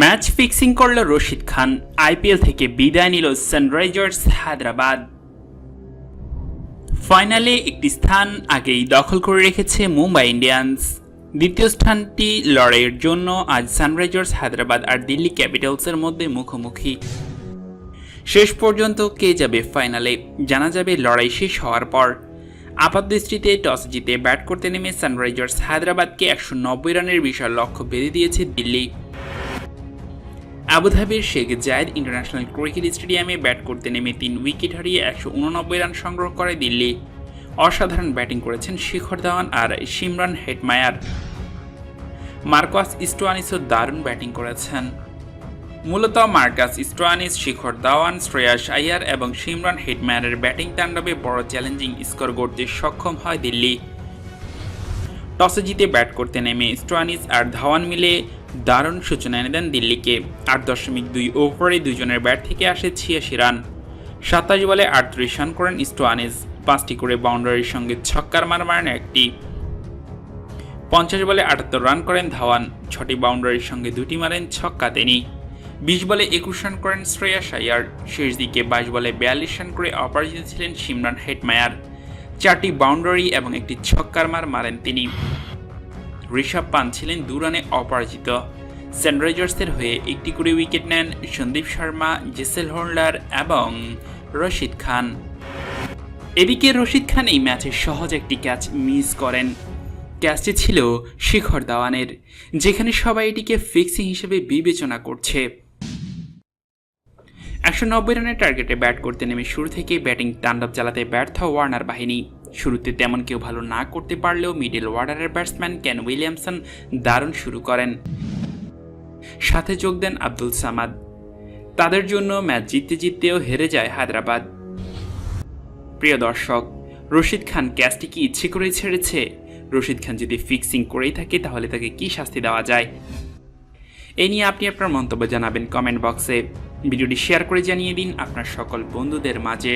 Match fixing করল Rashid Khan, IPL থেকে বিদায় নিল সানরাইজার্স হায়দ্রাবাদ। ফাইনালে একটি স্থান আগেই দখল করে রেখেছে মুম্বাই ইন্ডিয়ান্স। দ্বিতীয় স্থানটি লড়াইয়ের জন্য আজ সানরাইজার্স হায়দ্রাবাদ আর দিল্লি ক্যাপিটালসের মধ্যে মুখোমুখি। শেষ পর্যন্ত কে যাবে ফাইনালে জানা যাবে লড়াই শেষ হওয়ার পর। আপাতদৃষ্টিতে টস জিতে ব্যাট করতে নেমে সানরাইজার্স হায়দ্রাবাদকে 190 রানের বিশাল লক্ষ্য বেঁধে দিয়েছে দিল্লি। আবুধাবির শেখ জায়েদ ইন্টারন্যাশনাল ক্রিকেট স্টেডিয়ামে ব্যাট করতে নেমে 3 উইকেট হারিয়ে 189 রান সংগ্রহ করে দিল্লি। অসাধারণ ব্যাটিং করেছেন শিখর ধাওয়ান আর শিমরন হেটমায়ার। মার্কাস স্টোয়ানিসও দারুণ ব্যাটিং করেছেন। মূলত মার্কাস স্টোয়ানিস, শিখর ধাওয়ান, শ্রেয়াস আইয়ার এবং শিমরন হেটমায়ারের ব্যাটিং তাণ্ডবে বড় চ্যালেঞ্জিং স্কোর গড়তে সক্ষম হয় দিল্লি। টসে জিতে ব্যাট করতে নেমে স্টোয়ানিস আর ধাওয়ান মিলে দারুণ সূচনা এনে দেন দিল্লিকে। 8.2 ওভারে দুজনের ব্যাট থেকে আসে 86 রান। 27 বলে 38 রান করেন স্টোয়ানিস, 5টি করে বাউন্ডারির সঙ্গে ছক্কার মার মারেন একটি। 50 বলে 78 রান করেন ধাওয়ান, 6টি বাউন্ডারির সঙ্গে 2টি মারেন ছক্কা তিনি। 20 বলে 21 রান করেন শ্রেয়াস আইয়ার। শেষ দিকে 22 বলে 42 রান করে অপরাজিত ছিলেন শিমরন হেটমায়ার। 4টি বাউন্ডারি এবং একটি ছক্কার মার মারেন তিনি। ঋষভ পান্থ ছিলেন 2 রানে অপরাজিত। সানরাইজার্সের হয়ে একটি করে উইকেট নেন সন্দীপ শর্মা, জেসেল হোল্ডার এবং রশিদ খান। এদিকে রশিদ খান এই ম্যাচে সহজ একটি ক্যাচ মিস করেন। ক্যাচটি ছিল শিখর ধাওয়ানের, যেখানে সবাই এটিকে ফিক্সিং হিসেবে বিবেচনা করছে। 190 রানের টার্গেটে ব্যাট করতে নেমে শুরু থেকেই ব্যাটিং তাণ্ডব চালাতে ব্যর্থ ওয়ার্নার বাহিনী। শুরুতে তেমন কেউ ভালো না করতে পারলেও মিডল অর্ডারের ব্যাটসম্যান কেন উইলিয়ামসন দারুণ শুরু করেন। সাথে যোগ দেন আব্দুল সামাদ। তাদের জন্য ম্যাচ জিততে জিততেও হেরে যায় হায়দ্রাবাদ। প্রিয় দর্শক, রশিদ খান ক্যাচটি কি ইচ্ছে করেই ছেড়েছে? রশিদ খান যদি ফিক্সিং করেই থাকে তাহলে তাকে কি শাস্তি দেওয়া যায়? এই নিয়ে আপনি আপনার মন্তব্য জানাবেন কমেন্ট বক্সে। ভিডিওটি শেয়ার করে জানিয়ে দিন আপনার সকল বন্ধুদের মাঝে।